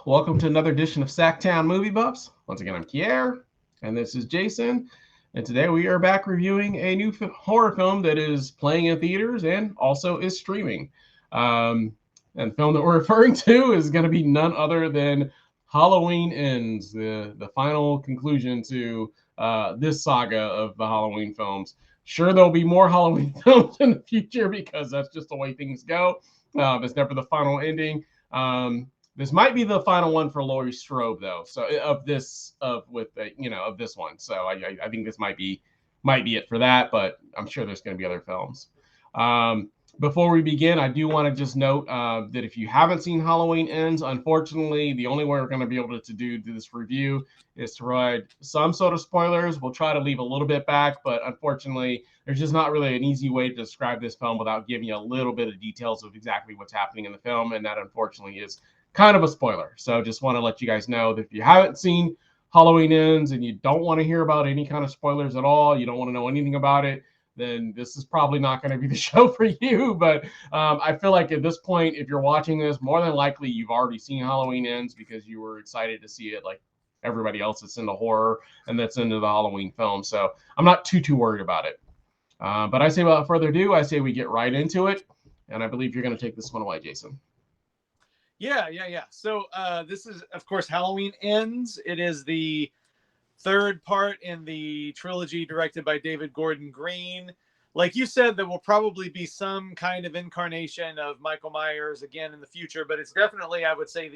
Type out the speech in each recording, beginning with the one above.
Welcome to another edition of SacTown Movie Buffs. Once again, I'm Kier, and this is Jason. And today we are back reviewing a new horror film that is playing in theaters and also is streaming. And the film that we're referring to is going to be none other than Halloween Ends, the final conclusion to this saga of the Halloween films. Sure, there'll be more Halloween films in the future because that's just the way things go. It's never the final ending. This might be the final one for Laurie Strode, though. So of this one. So I think this might be it for that, but I'm sure there's going to be other films. Before we begin, I do want to just note that if you haven't seen Halloween Ends, unfortunately, the only way we're going to be able to do this review is to provide some sort of spoilers. We'll try to leave a little bit back, but unfortunately, there's just not really an easy way to describe this film without giving you a little bit of details of exactly what's happening in the film, and that unfortunately is kind of a spoiler. So just want to let you guys know that if you haven't seen Halloween Ends and you don't want to hear about any kind of spoilers at all, you don't want to know anything about it, then this is probably not going to be the show for you. But I feel like at this point, if you're watching this, more than likely you've already seen Halloween Ends because you were excited to see it like everybody else that's into horror and that's into the Halloween film. So I'm not too worried about it. But I say without further ado, I say we get right into it. And I believe you're going to take this one away, Jason. Yeah. So this is, of course, Halloween Ends. It is the third part in the trilogy directed by David Gordon Green. Like you said, there will probably be some kind of incarnation of Michael Myers again in the future, but it's definitely, I would say,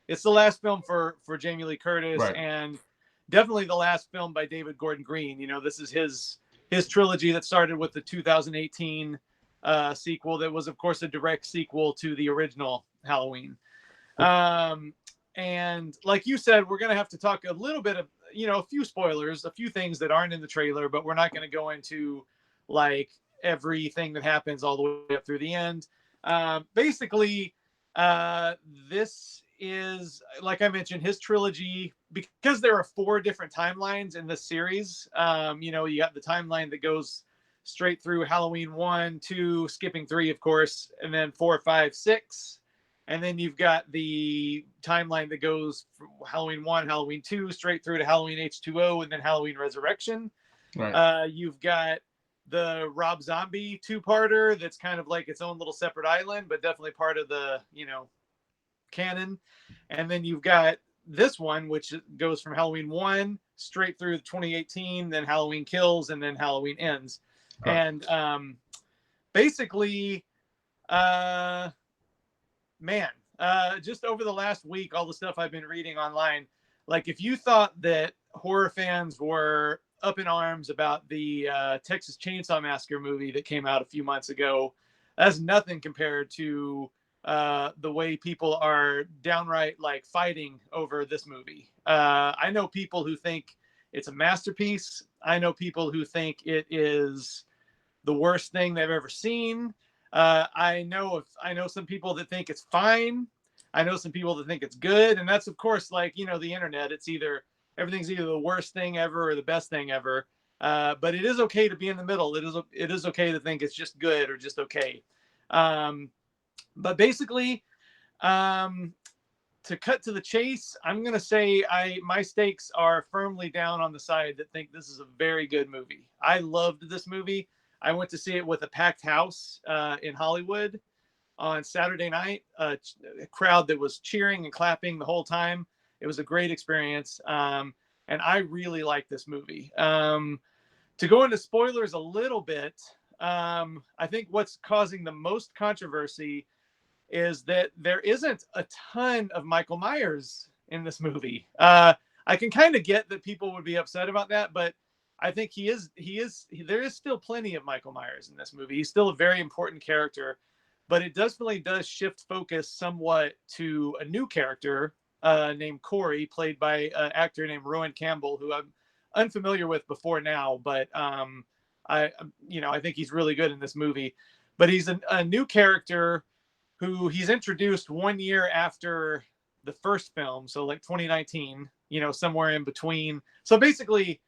it's the last film for Jamie Lee Curtis, right, and definitely the last film by David Gordon Green. You know, this is his trilogy that started with the 2018 sequel that was, of course, a direct sequel to the original Halloween. And like you said, we're going to have to talk a little bit of, a few spoilers, a few things that aren't in the trailer, but we're not going to go into like everything that happens all the way up through the end. Basically, this is, like I mentioned, his trilogy, because there are 4 different timelines in this series. You got the timeline that goes straight through Halloween 1, 2, skipping 3, of course, and then 4, 5, 6. And then you've got the timeline that goes from Halloween 1, Halloween 2, straight through to Halloween H2O, and then Halloween Resurrection. Right. You've got the Rob Zombie 2-parter that's kind of like its own little separate island, but definitely part of the, canon. And then you've got this one, which goes from Halloween 1 straight through 2018, then Halloween Kills, and then Halloween Ends. Right. And basically... just over the last week, all the stuff I've been reading online, like if you thought that horror fans were up in arms about the Texas Chainsaw Massacre movie that came out a few months ago, that's nothing compared to the way people are downright like fighting over this movie. I know people who think it's a masterpiece. I know people who think it is the worst thing they've ever seen. I know some people that think it's fine. I know some people that think it's good. And that's, of course, like, the internet. It's everything's either the worst thing ever or the best thing ever. But it is okay to be in the middle. It is okay to think it's just good or just okay. But basically, to cut to the chase, I'm going to say my stakes are firmly down on the side that think this is a very good movie. I loved this movie. I went to see it with a packed house in Hollywood on Saturday night, a crowd that was cheering and clapping the whole time. It was a great experience, and I really like this movie. To go into spoilers a little bit, I think what's causing the most controversy is that there isn't a ton of Michael Myers in this movie. I can kind of get that people would be upset about that, but I think there is still plenty of Michael Myers in this movie. He's still a very important character, but it definitely does shift focus somewhat to a new character named Corey, played by an actor named Rowan Campbell, who I'm unfamiliar with before now, but I think he's really good in this movie. But he's a new character who he's introduced 1 year after the first film, so like 2019, somewhere in between. So basically,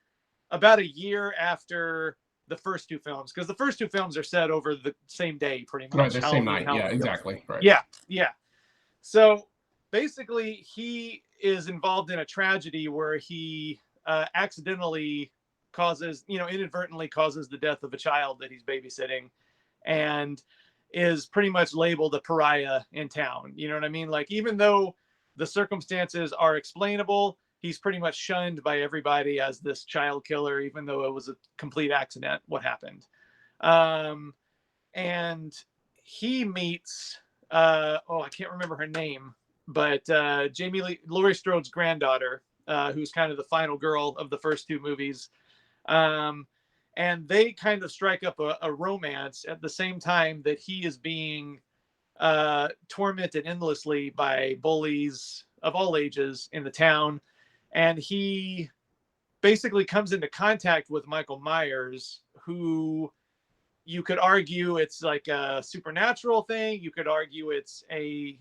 about a year after the first 2 films, because the first 2 films are set over the same day, pretty much. Right, the same night. Yeah, exactly. Right. Yeah. So basically he is involved in a tragedy where he accidentally causes, inadvertently causes the death of a child that he's babysitting, and is pretty much labeled a pariah in town. You know what I mean? Like, even though the circumstances are explainable, he's pretty much shunned by everybody as this child killer, even though it was a complete accident what happened. And he meets, I can't remember her name, but Laurie Strode's granddaughter, who's kind of the final girl of the first two movies. And they kind of strike up a romance at the same time that he is being tormented endlessly by bullies of all ages in the town. And he basically comes into contact with Michael Myers, who you could argue it's like a supernatural thing. You could argue it's a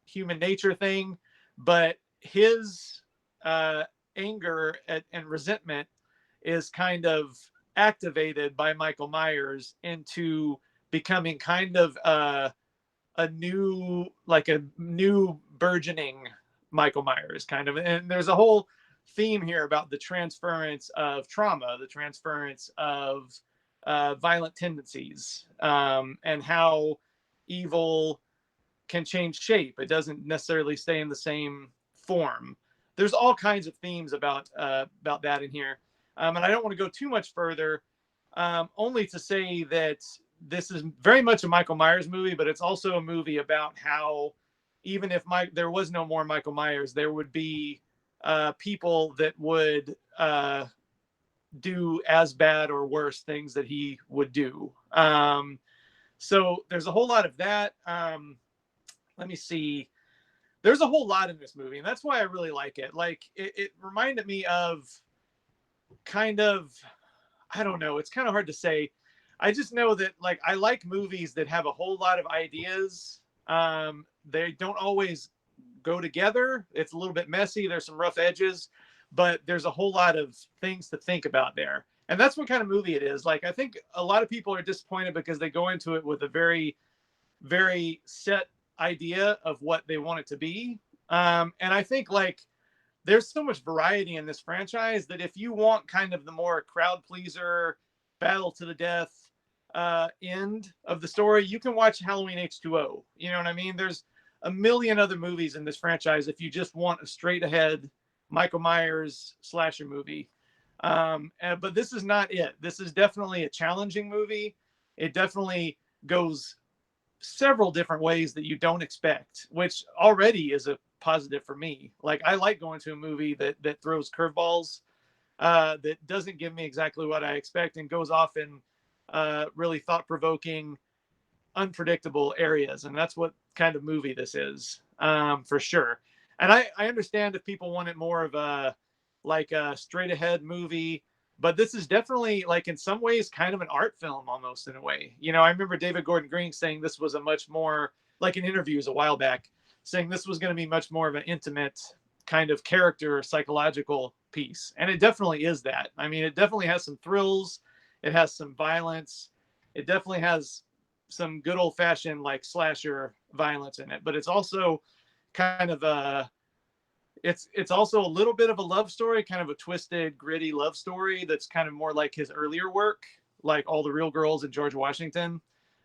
human nature thing, but his anger and resentment is kind of activated by Michael Myers into becoming kind of a new burgeoning Michael Myers kind of. And there's a whole theme here about the transference of trauma, the transference of violent tendencies, and how evil can change shape. It doesn't necessarily stay in the same form. There's all kinds of themes about that in here. And I don't want to go too much further, only to say that this is very much a Michael Myers movie, but it's also a movie about how even if there was no more Michael Myers, there would be people that would do as bad or worse things that he would do. So there's a whole lot of that. Let me see. There's a whole lot in this movie, and that's why I really like it. Like, it reminded me of kind of, I don't know, it's kind of hard to say. I just know that, like, I like movies that have a whole lot of ideas. They don't always go together. It's a little bit messy. There's some rough edges, but there's a whole lot of things to think about there. And that's what kind of movie it is. Like, I think a lot of people are disappointed because they go into it with a very, very set idea of what they want it to be. And I think, like, there's so much variety in this franchise that if you want kind of the more crowd pleaser, battle to the death end of the story, you can watch Halloween H2O. You know what I mean? There's a million other movies in this franchise if you just want a straight ahead Michael Myers slasher movie. But this is not it. This is definitely a challenging movie. It definitely goes several different ways that you don't expect, which already is a positive for me. Like, I like going to a movie that throws curveballs, that doesn't give me exactly what I expect and goes off in really thought-provoking, unpredictable areas. And that's what kind of movie this is, for sure. And I understand if people want it more of a straight ahead movie, but this is definitely, like, in some ways kind of an art film almost, in a way. You know, I remember David Gordon Green saying this was a much more, like, in interviews a while back, saying this was going to be much more of an intimate kind of character psychological piece. And it definitely is that. I mean, it definitely has some thrills. It has some violence. It definitely has some good old fashioned, like, slasher violence in it, but it's also kind of it's also a little bit of a love story, kind of a twisted, gritty love story that's kind of more like his earlier work, like All the Real Girls and George Washington.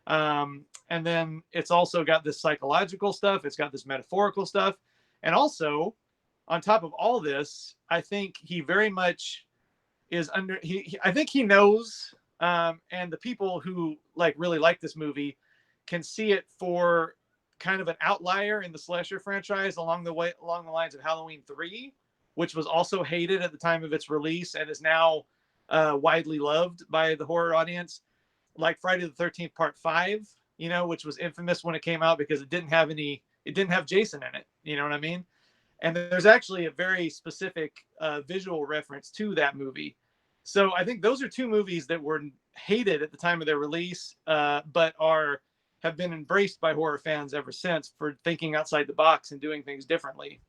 And then it's also got this psychological stuff. It's got this metaphorical stuff. And also, on top of all this, I think he very much is I think he knows, and the people who, like, really like this movie can see it for kind of an outlier in the slasher franchise along the lines of Halloween 3, which was also hated at the time of its release and is now widely loved by the horror audience, like Friday the 13th Part 5, you know, which was infamous when it came out because it didn't have Jason in it. You know what I mean? And there's actually a very specific visual reference to that movie. So I think those are two movies that were hated at the time of their release, but have been embraced by horror fans ever since for thinking outside the box and doing things differently.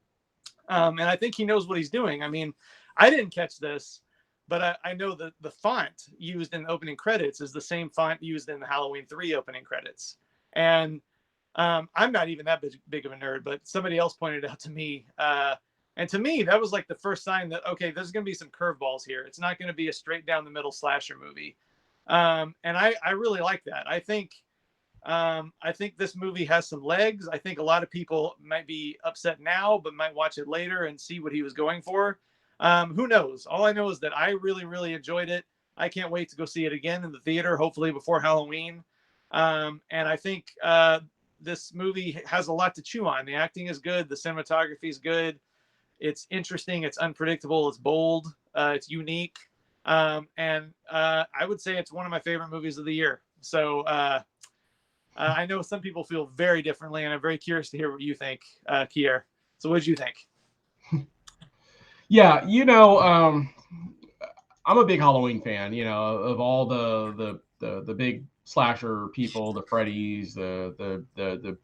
And I think he knows what he's doing. I mean, I didn't catch this, but I know that the font used in the opening credits is the same font used in the Halloween 3 opening credits. And I'm not even that big of a nerd, but somebody else pointed out to me. And to me, that was like the first sign that, okay, there's going to be some curveballs here. It's not going to be a straight down the middle slasher movie. And I really like that. I think this movie has some legs. I think a lot of people might be upset now, but might watch it later and see what he was going for. Who knows? All I know is that I really, really enjoyed it. I can't wait to go see it again in the theater, hopefully before Halloween. And I think this movie has a lot to chew on. The acting is good. The cinematography is good. It's interesting. It's unpredictable. It's bold. It's unique. And I would say it's one of my favorite movies of the year. So I know some people feel very differently, and I'm very curious to hear what you think, Kier. So what did you think? Yeah, I'm a big Halloween fan, of all the big slasher people, the Freddy's, the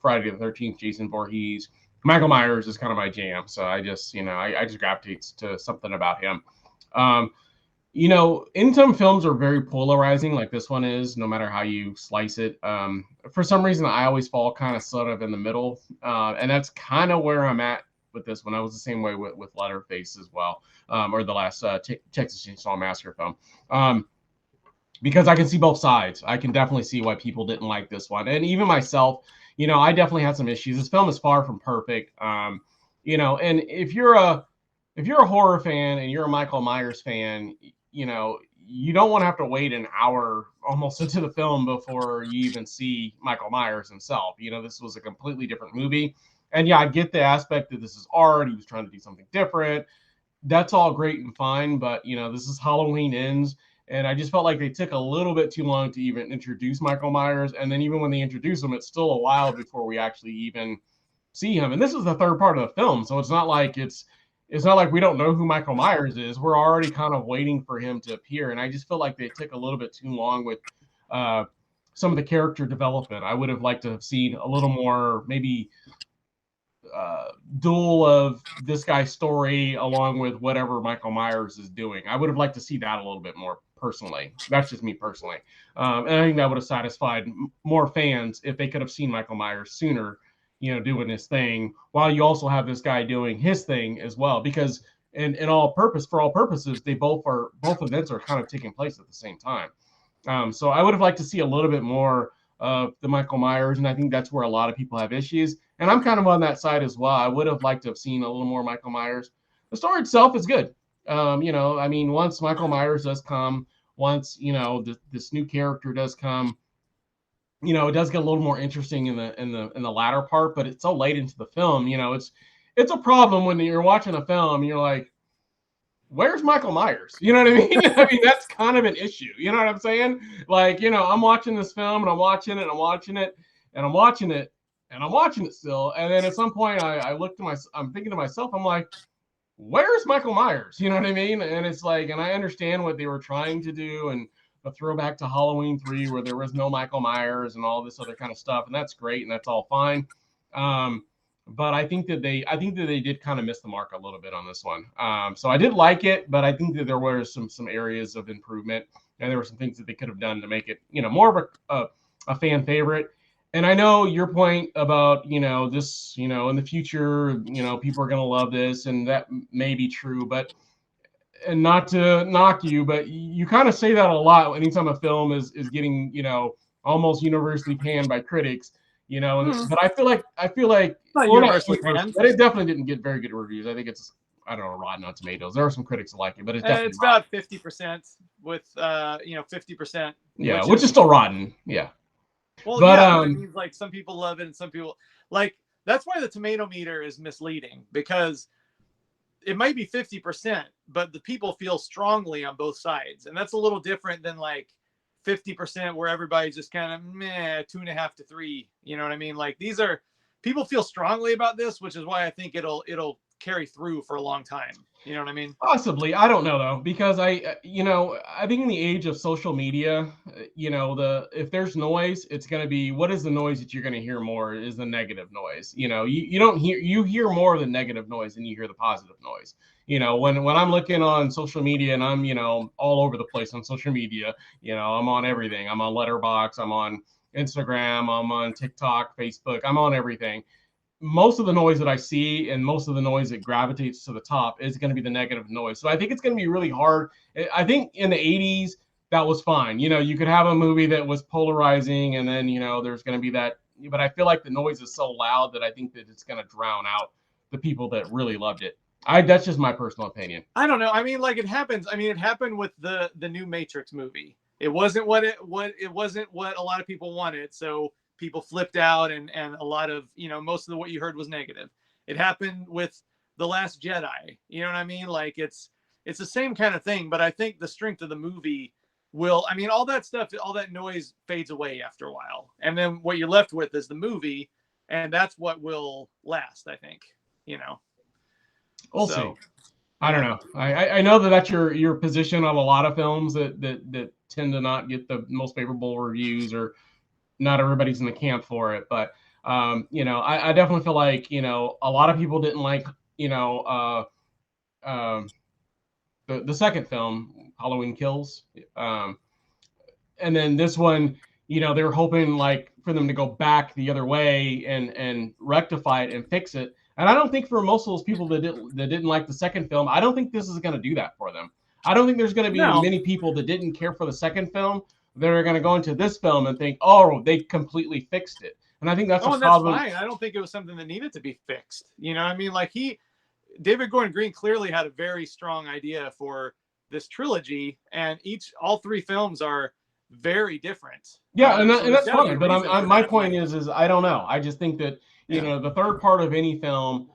Friday the 13th, Jason Voorhees. Michael Myers is kind of my jam. So I just, I just gravitate to something about him. Some films are very polarizing, like this one is, no matter how you slice it. For some reason, I always fall kind of sort of in the middle. And that's kind of where I'm at with this one. I was the same way with Leatherface as well, or the last Texas Chainsaw Massacre film. Because I can see both sides. I can definitely see why people didn't like this one. And even myself, I definitely had some issues. This film is far from perfect. And if you're a horror fan and you're a Michael Myers fan, you don't want to have to wait an hour almost into the film before you even see Michael Myers himself. This was a completely different movie. And yeah, I get the aspect that this is art. He was trying to do something different. That's all great and fine. But, this is Halloween Ends. And I just felt like they took a little bit too long to even introduce Michael Myers. And then even when they introduce him, it's still a while before we actually even see him. And this is the third part of the film. So it's not like we don't know who Michael Myers is. We're already kind of waiting for him to appear. And I just feel like they took a little bit too long with some of the character development. I would have liked to have seen a little more, maybe duel of this guy's story along with whatever Michael Myers is doing. I would have liked to see that a little bit more personally. That's just me personally. And I think that would have satisfied more fans if they could have seen Michael Myers sooner, doing his thing, while you also have this guy doing his thing as well. Because for all purposes, both events are kind of taking place at the same time. So I would have liked to see a little bit more of the Michael Myers, and I think that's where a lot of people have issues. And I'm kind of on that side as well. I would have liked to have seen a little more Michael Myers. The story itself is good. Once Michael Myers does come, once this new character does come, it does get a little more interesting in the latter part. But it's so late into the film, it's a problem when you're watching a film and you're like, where's Michael Myers? You know what I mean? I mean, that's kind of an issue. You know what I'm saying? Like, I'm watching this film and I'm watching it and I'm watching it and I'm watching it and I'm watching it still. And then at some point I'm thinking to myself, I'm like, where's Michael Myers? You know what I mean? And it's like, and I understand what they were trying to do and the throwback to Halloween 3 where there was no Michael Myers and all this other kind of stuff. And that's great. And that's all fine. But I think that they did kind of miss the mark a little bit on this one. So I did like it, but I think that there were some areas of improvement, and there were some things that they could have done to make it, more of a fan favorite. And I know your point about, this, in the future, people are going to love this, and that may be true, but, and not to knock you, but you kind of say that a lot anytime a film is getting, almost universally panned by critics. But I feel like but it definitely didn't get very good reviews. I think it's, I don't know, Rotten on Tomatoes. There are some critics that like it, but it's definitely it's about 50% with 50%. Yeah, which is still rotten. Yeah. Well, but, yeah, but it means like some people love it and some people like. That's why the tomato meter is misleading, because it might be 50%, but the people feel strongly on both sides, and that's a little different than like 50% where everybody's just kind of meh, 2.5 to 3. You know what I mean? Like, these are, people feel strongly about this, which is why I think it'll carry through for a long time. You know what I mean? Possibly. I don't know though, because I think in the age of social media, if there's noise, it's going to be, what is the noise that you're going to hear more is the negative noise. You hear more of the negative noise than you hear the positive noise. When I'm looking on social media and I'm, all over the place on social media, I'm on everything. I'm on Letterboxd. I'm on, Instagram, I'm on TikTok, Facebook, I'm on everything. Most of the noise that I see and most of the noise that gravitates to the top is going to be the negative noise. So I think it's going to be really hard. I think in the 80s, that was fine. You could have a movie that was polarizing and then, there's going to be that. But I feel like the noise is so loud that I think that it's going to drown out the people that really loved it. That's just my personal opinion. I don't know. I mean, like it happens. I mean, it happened with the new Matrix movie. It wasn't what it wasn't what a lot of people wanted. So people flipped out, and a lot of most of what you heard was negative. It happened with The Last Jedi. You know what I mean? Like it's the same kind of thing. But I think the strength of the movie will. I mean, all that stuff, all that noise fades away after a while, and then what you're left with is the movie, and that's what will last. I think. We'll see. I don't know. I know that's your position on a lot of films that tend to not get the most favorable reviews, or not everybody's in the camp for it. But I definitely feel like a lot of people didn't like the second film, Halloween Kills, and then this one, they were hoping like for them to go back the other way and rectify it and fix it. And I don't think for most of those people that didn't like the second film, I don't think this is going to do that for them. I don't think there's going to be many people that didn't care for the second film that are going to go into this film and think, oh, they completely fixed it. And I think that's a problem. That's fine. I don't think it was something that needed to be fixed. I mean, like David Gordon Green clearly had a very strong idea for this trilogy, and all three films are very different. Yeah, and that's fine. But my point is I don't know. I just think that the third part of any film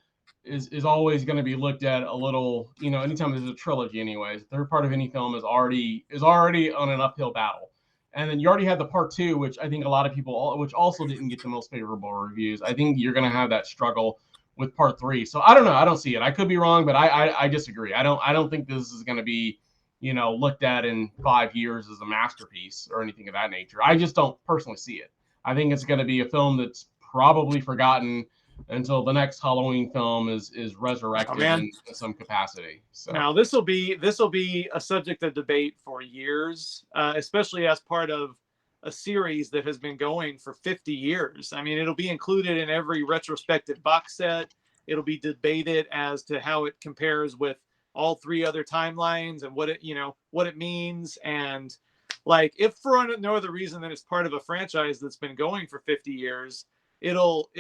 is always going to be looked at a little. Anytime there's a trilogy, anyways, the third part of any film is already on an uphill battle. And then you already had the part two, which I think a lot of people, which also didn't get the most favorable reviews. I think you're going to have that struggle with part three. So I don't know. I don't see it. I could be wrong, but I disagree. I don't think this is going to be looked at in 5 years as a masterpiece or anything of that nature. I just don't personally see it. I think it's going to be a film that's probably forgotten until the next Halloween film is resurrected in some capacity. So now this will be a subject of debate for years, especially as part of a series that has been going for 50 years. I mean, it'll be included in every retrospective box set. It'll be debated as to how it compares with all three other timelines and what it means. And like, if for no other reason than it's part of a franchise that's been going for 50 years, it'll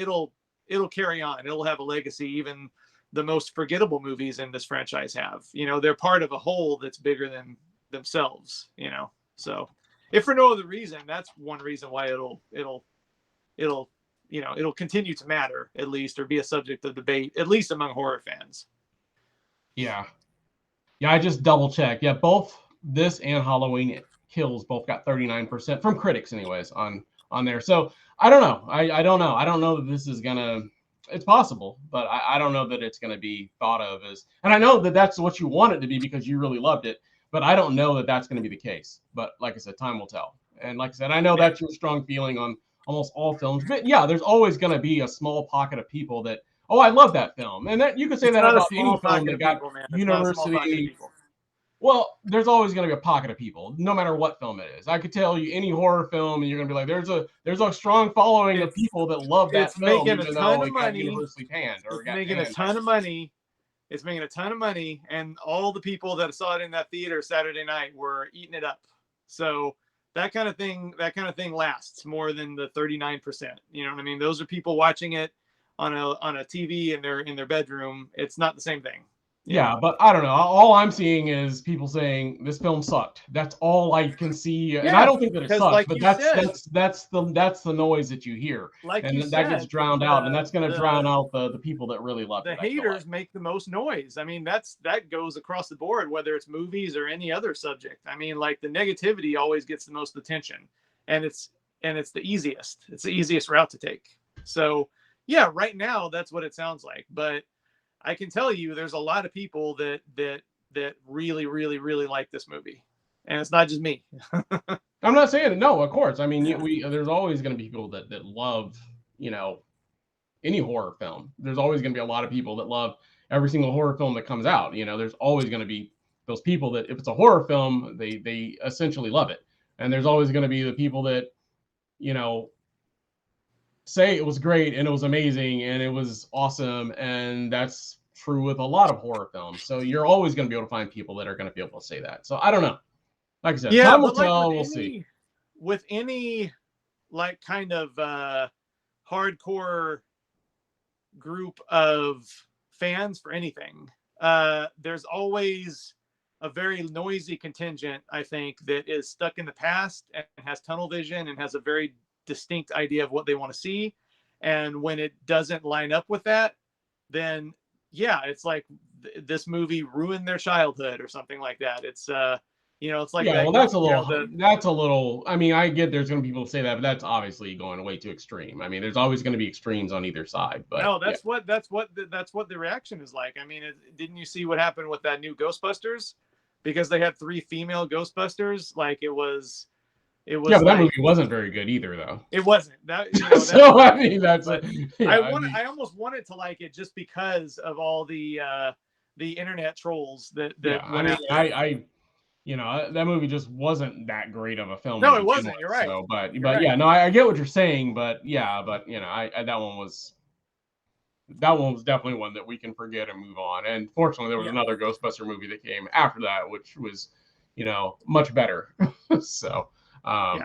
carry on. It'll have a legacy. Even the most forgettable movies in this franchise have. They're part of a whole that's bigger than themselves. So if for no other reason, that's one reason why it'll continue to matter, at least, or be a subject of debate, at least among horror fans. Yeah, I just double checked. Yeah, both this and Halloween Kills both got 39% from critics, anyways, on there. So I don't know. I don't know. I don't know that this is gonna. It's possible, but I don't know that it's gonna be thought of as. And I know that that's what you want it to be because you really loved it. But I don't know that that's going to be the case. But like I said, time will tell. And like I said, I know that's your strong feeling on almost all films. But yeah, there's always going to be a small pocket of people that, oh, I love that film. And that you could say that about any film that got university. Well, there's always going to be a pocket of people, no matter what film it is. I could tell you any horror film, and you're going to be like, there's a strong following of people that love that film, even though it got universally panned or got making a ton of money. It's making a ton of money, and all the people that saw it in that theater Saturday night were eating it up. So that kind of thing lasts more than the 39%. You know what I mean? Those are people watching it on a TV in their bedroom. It's not the same thing. Yeah, but I don't know. All I'm seeing is people saying this film sucked. That's all I can see, and I don't think that it sucks. Like but that's the noise that you hear, and that gets drowned out, and that's going to drown out the people that really love it. The haters make the most noise. I mean, that goes across the board, whether it's movies or any other subject. I mean, like the negativity always gets the most attention, and it's the easiest. It's the easiest route to take. So yeah, right now that's what it sounds like, but I can tell you there's a lot of people that really, really, really like this movie. And it's not just me. I'm not saying it. No, of course. I mean, there's always going to be people that love, any horror film. There's always going to be a lot of people that love every single horror film that comes out. There's always going to be those people that if it's a horror film, they essentially love it. And there's always going to be the people that you know, say it was great and it was amazing and it was awesome, and that's true with a lot of horror films. So you're always going to be able to find people that are going to be able to say that. So I don't know. Like I said, Yeah, time will but like tell. We'll see. with any like kind of hardcore group of fans for anything, there's always a very noisy contingent, I think, that is stuck in the past and has tunnel vision and has a very distinct idea of what they want to see. And when it doesn't line up with that, then yeah, it's like this movie ruined their childhood or something like that. It's it's like Yeah, that. well, that's a little. I mean, I get there's going to be people who say that, but that's obviously going way too extreme. I mean, there's always going to be extremes on either side. But No, yeah, that's what the reaction is like. I mean, didn't you see what happened with that new Ghostbusters? Because they had 3 female Ghostbusters, like it yeah, was but that movie like wasn't very good either, though. it wasn't that that So I mean, that's but yeah. I mean, I almost wanted to like it just because of all the internet trolls yeah. that I went mean, after it. that movie just wasn't that great of a film to No, it begin wasn't. with. You're right. So, You're but right. yeah, no, I get what you're saying, but yeah, but that one was definitely one that we can forget and move on. And fortunately, there was Yeah. another Ghostbuster movie that came after that, which was, much better. So, um,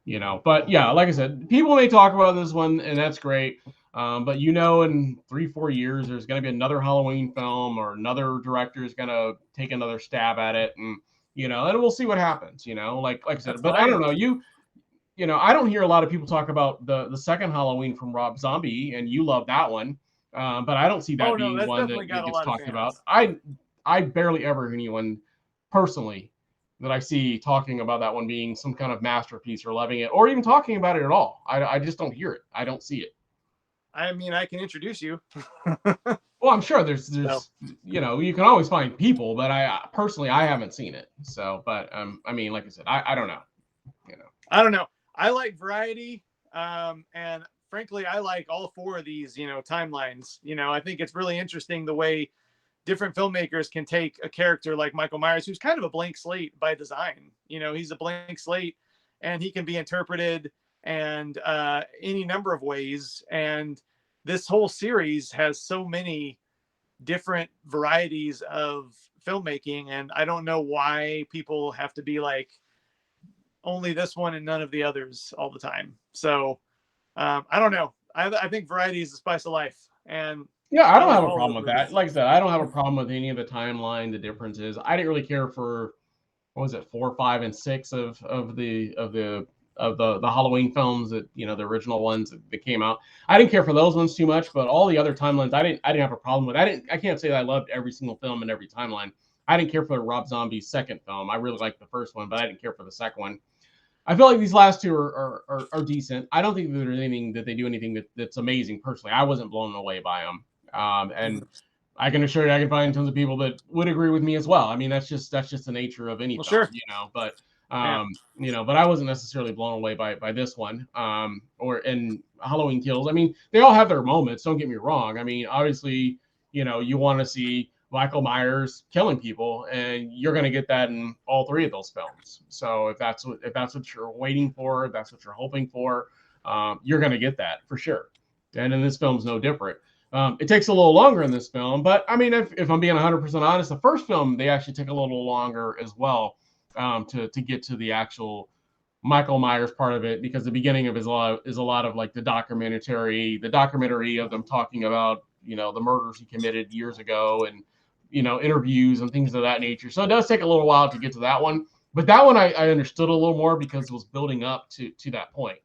Yeah. but yeah, like I said, people may talk about this one, and that's great. But in 3-4 years, there's going to be another Halloween film, or another director is going to take another stab at it, and we'll see what happens. Like I said, That's what but I I don't hope. know I don't hear a lot of people talk about the second Halloween from Rob Zombie, and you love that one. But I don't see that Oh no, being that's one that, definitely got a gets lot of talked about. fans. I barely ever hear anyone personally that I see talking about that one being some kind of masterpiece or loving it, or even talking about it at all. I just don't hear it. I don't see it. I mean, I can introduce you. Well, I'm sure So you can always find people, but I personally I haven't seen it. So, but I mean, like I said, I don't know. You know. I don't know. I like variety, and frankly, I like all 4 of these, timelines. I think it's really interesting the way different filmmakers can take a character like Michael Myers, who's kind of a blank slate by design. He's a blank slate, and he can be interpreted and any number of ways. And this whole series has so many different varieties of filmmaking, and I don't know why people have to be like only this one and none of the others all the time. So I don't know. I think variety is the spice of life, and Yeah, I I don't like have a all problem those with that. movies. Like I said, I don't have a problem with any of the timeline, the differences. I didn't really care for, what was it, 4, 5, and 6 of the Halloween films, that the original ones that came out. I didn't care for those ones too much, but all the other timelines I didn't have a problem with. I can't say that I loved every single film in every timeline. I didn't care for Rob Zombie's second film. I really liked the first one, but I didn't care for the second one. I feel like these last two are decent. I don't think that there's anything that they do anything that's amazing. Personally, I wasn't blown away by them, and I can assure you, I can find tons of people that would agree with me as well. I mean, that's just the nature of any Well, film, sure. But Yeah. but I wasn't necessarily blown away by this one, or in Halloween Kills. I mean, they all have their moments. Don't get me wrong. I mean, obviously, you want to see Michael Myers killing people, and you're going to get that in all 3 of those films. So if that's what you're waiting for, if that's what you're hoping for, you're going to get that for sure. And in this film's no different. It takes a little longer in this film, but I mean, if I'm being 100% honest, the first film they actually take a little longer as well, to get to the actual Michael Myers part of it, because the beginning of it is a lot of like the documentary of them talking about the murders he committed years ago, and interviews and things of that nature. So it does take a little while to get to that one. But that one I understood a little more because it was building up to that point.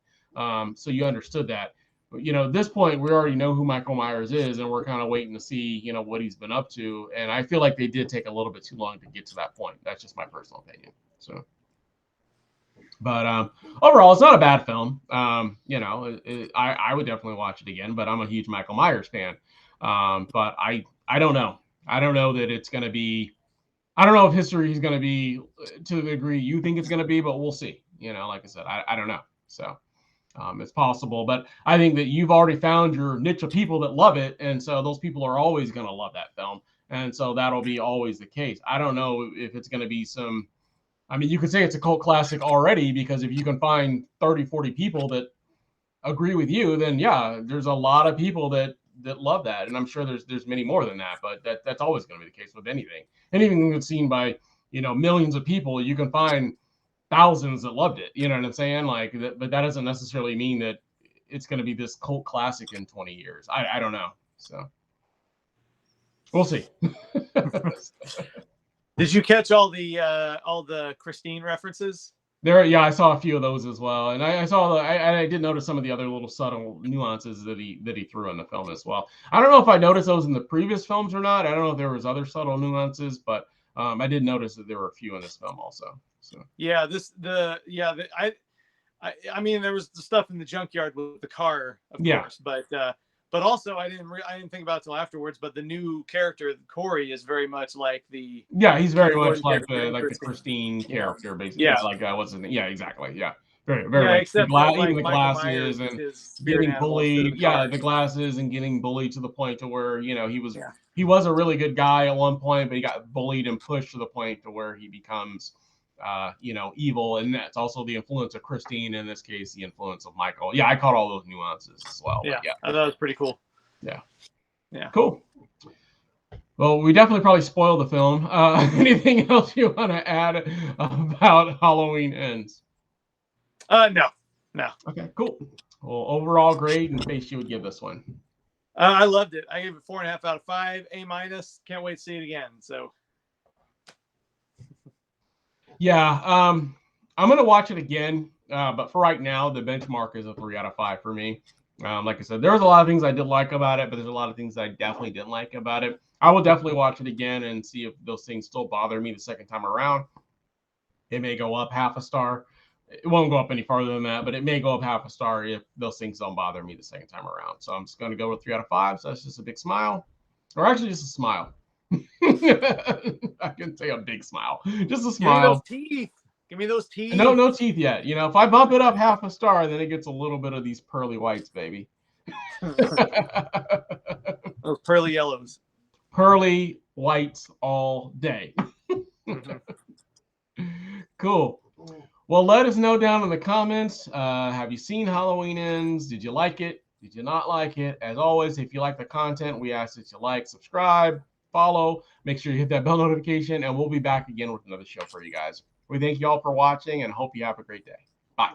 So you understood that. But, at this point, we already know who Michael Myers is, and we're kind of waiting to see, what he's been up to. And I feel like they did take a little bit too long to get to that point. That's just my personal opinion. So, but overall, it's not a bad film. I would definitely watch it again, but I'm a huge Michael Myers fan. But I don't know. I don't know that it's going to be. I don't know if history is going to be to the degree you think it's going to be, but we'll see. Like I said, I don't know. So it's possible, but I think that you've already found your niche of people that love it, and so those people are always going to love that film, and so that'll be always the case. I don't know if it's going to be some I mean, you could say it's a cult classic already because if you can find 30, 40 people that agree with you, then yeah, there's a lot of people that love that, and I'm sure there's many more than that. But that's always going to be the case with anything. Anything that's seen by millions of people, you can find thousands that loved it. You know what I'm saying? Like, but that doesn't necessarily mean that it's going to be this cult classic in 20 years. I don't know. So we'll see. Did you catch all the Christine references? Yeah, I saw a few of those as well, and I saw I did notice some of the other little subtle nuances that he threw in the film as well. I don't know if I noticed those in the previous films or not. I don't know if there was other subtle nuances, but I did notice that there were a few in this film also. So yeah, I mean, there was the stuff in the junkyard with the car, of course, but also I didn't think about it till afterwards. But the new character Corey is very much like the he's very much like the Christine character, basically. Yeah, like wasn't exactly very yeah, like except for like even the Michael glasses Myers and is getting bullied. The glasses and getting bullied to the point to where he was a really good guy at one point, but he got bullied and pushed to the point to where he becomes evil, and that's also the influence of Christine, in this case the influence of Michael. I caught all those nuances as well. I thought that was pretty cool. Yeah, cool. Well, we definitely probably spoiled the film. Anything else you want to add about Halloween Ends? No. Okay, cool. Well, overall grade and face you would give this one. I loved it. I gave it 4.5 out of 5, A-. Can't wait to see it again. So yeah, I'm gonna watch it again, but for right now, the benchmark is a 3 out of 5 for me. Like I said, there was a lot of things I did like about it, but there's a lot of things I definitely didn't like about it. I will definitely watch it again and see if those things still bother me the second time around. It may go up half a star. It won't go up any farther than that, but it may go up half a star if those things don't bother me the second time around. So I'm just going to go with 3 out of 5. So that's just a big smile, or actually just a smile. I can say a big smile. Just a smile. Give me those teeth. No teeth yet. If I bump it up half a star, then it gets a little bit of these pearly whites, baby. Those pearly yellows. Pearly whites all day. Cool. Well, let us know down in the comments. Have you seen Halloween Ends? Did you like it? Did you not like it? As always, if you like the content, we ask that you like, subscribe, follow. Make sure you hit that bell notification, and we'll be back again with another show for you guys. We thank you all for watching and hope you have a great day. Bye.